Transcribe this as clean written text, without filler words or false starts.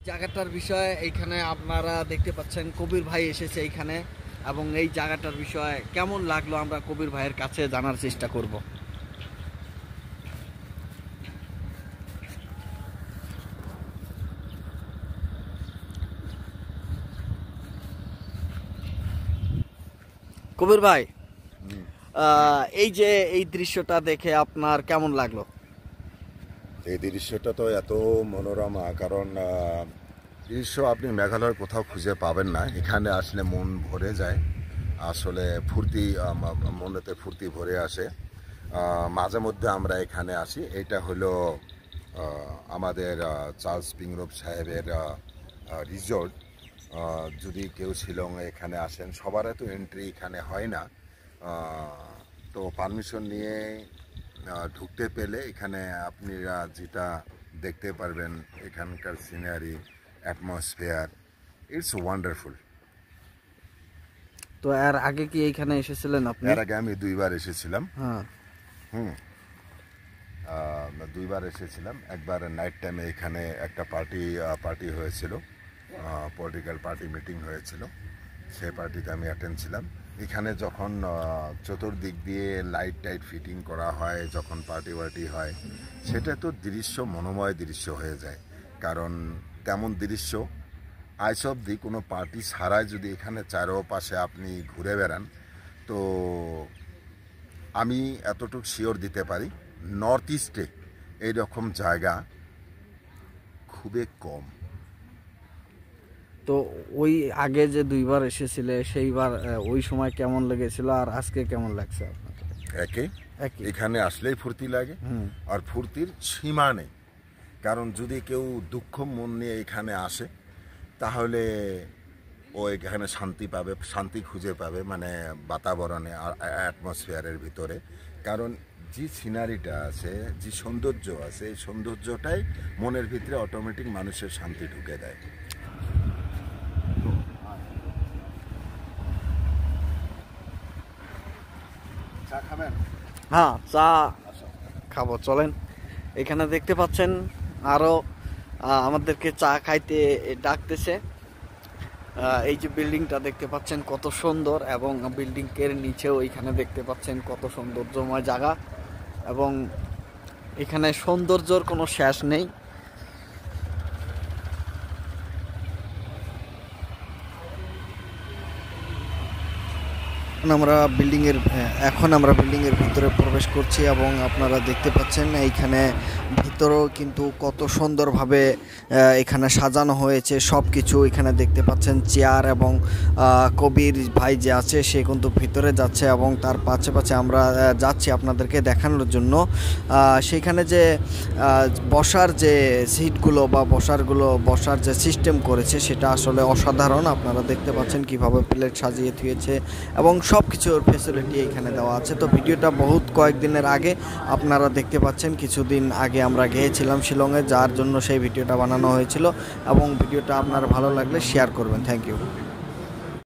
জায়গাটার বিষয়ে এইখানে আপনারা দেখতে পাচ্ছেন কবির ভাই এসেছে এইখানে, এবং এই জায়গাটার বিষয়ে কেমন লাগলো আমরা কবির ভাইয়ের কাছে জানার চেষ্টা করব। কবির ভাই, এই যে এই দৃশ্যটা দেখে আপনার কেমন লাগলো? এই দৃশ্যটা তো এত মনোরমা, কারণ দৃশ্য আপনি মেঘালয়ের কোথাও খুঁজে পাবেন না। এখানে আসলে মন ভরে যায়, আসলে ফুর্তি, মনেতে ফুর্তি ভরে আসে। মাঝে মধ্যে আমরা এখানে আসি। এটা হলো আমাদের চার্লস পিংরোভ সাহেবের রিসর্ট। যদি কেউ শিলংয়ে এখানে আসেন, সবার তো এন্ট্রি এখানে হয় না, তো পারমিশন নিয়ে ঢুকতে পেলে এখানে আপনারা যেটা দেখতে পারবেন, এখানকার সিনারি, অ্যাটমসফিয়ার, ইটস ওয়ান্ডারফুল। তো এর আগে কি এইখানে এসেছিলেন আপনি? এর আগে আমি 2 বার এসেছিলাম। হ্যাঁ, 2 বার এসেছিলাম। একবার নাইট টাইমে এখানে একটা পার্টি হয়েছিল, পলিটিক্যাল পার্টি মিটিং হয়েছিল, সেই পার্টিতে আমি অ্যাটেন্ড ছিলাম। এখানে যখন চতুর্দিক দিয়ে লাইট টাইট ফিটিং করা হয়, যখন পার্টি হয়, সেটা তো দৃশ্য মনোময় দৃশ্য হয়ে যায়। কারণ তেমন দৃশ্য আজ অবধি কোনো পার্টি ছাড়াই যদি এখানে চারপাশে আপনি ঘুরে বেড়ান, তো আমি এতটুকু শিওর দিতে পারি নর্থ ইস্টে এইরকম জায়গা খুবই কম। তো ওই আগে যে 2 বার এসেছিলে সেইবার ওই সময় কেমন লেগেছিল আর আজকে কেমন লাগছে আপনার? একই। এখানে আসলেই ফুর্তি লাগে, আর ফুর্তির সীমা নেই। কারণ যদি কেউ দুঃখ মন নিয়ে এখানে আসে, তাহলে ও এখানে শান্তি খুঁজে পাবে, মানে বাতাবরণে আর অ্যাটমসফিয়ারের ভিতরে। কারণ যে সিনারিটা আছে, যে সৌন্দর্য আছে, এই সৌন্দর্যটাই মনের ভিতরে অটোমেটিক মানুষের শান্তি ঢুকে দেয়। চা খাবেন? হ্যাঁ, চা খাবো, চলেন। এখানে দেখতে পাচ্ছেন আরো আমাদেরকে চা খাইতে ডাকতেছে। এই যে বিল্ডিংটা দেখতে পাচ্ছেন কত সুন্দর, এবং বিল্ডিং এর নিচেও এখানে দেখতে পাচ্ছেন কত সৌন্দর্যময় জায়গা, এবং এখানে সৌন্দর্যর কোনো শেষ নেই। এখন আমরা বিল্ডিং এর ভিতরে প্রবেশ করছি, এবং আপনারা দেখতে পাচ্ছেন এইখানে ভিতরেও কিন্তু কত সুন্দরভাবে এখানে সাজানো হয়েছে সব কিছু। এখানে দেখতে পাচ্ছেন চেয়ার, এবং কবির ভাই যে আছে সে কিন্তু ভিতরে যাচ্ছে, এবং তার পাশে পাশে আমরা যাচ্ছি আপনাদেরকে দেখানোর জন্য। সেখানে যে বসার যে সিটগুলো বা বসার যে সিস্টেম করেছে সেটা আসলে অসাধারণ। আপনারা দেখতে পাচ্ছেন কিভাবে প্লেট সাজিয়ে থুয়েছে, এবং সব কিছুর ফেসিলিটি এখানে দেওয়া আছে। তো ভিডিওটা বহুত কয়েকদিনের আগে আপনারা দেখতে পাচ্ছেন, কিছুদিন আগে আমরা গিয়েছিলাম শিলংয়ে, যার জন্য সেই ভিডিওটা বানানো হয়েছিল, এবং ভিডিওটা আপনার ভালো লাগলে শেয়ার করবেন। Thank you.